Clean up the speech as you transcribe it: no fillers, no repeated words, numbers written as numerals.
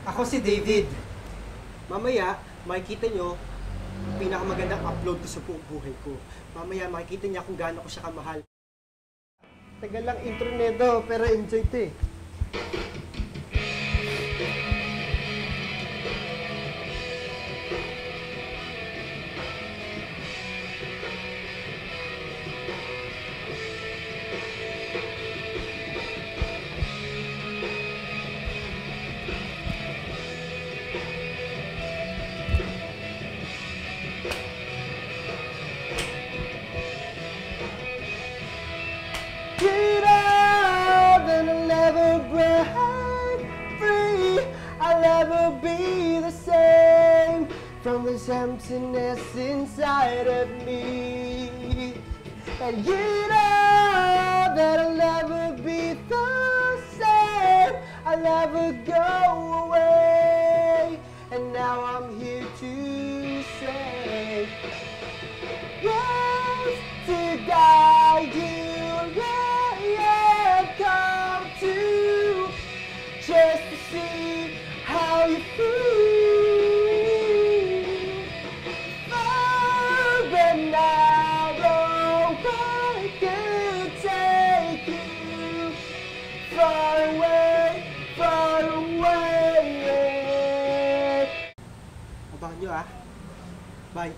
Ako si David. Mamaya, makikita nyo ang pinakamagandang upload ko sa buong buhay ko. Mamaya, makikita niya kung gaano ko siya kamahal. Tagal lang intro nito, pero enjoy to eh. Be the same from this emptiness inside of me, and you know that I'll never be the same. I'll never go away, and now I'm here to say yes, to guide you, yeah, come to just to see how you feel. Far and narrow, I could take you far away, far away. Abangan nyo ah. Bye.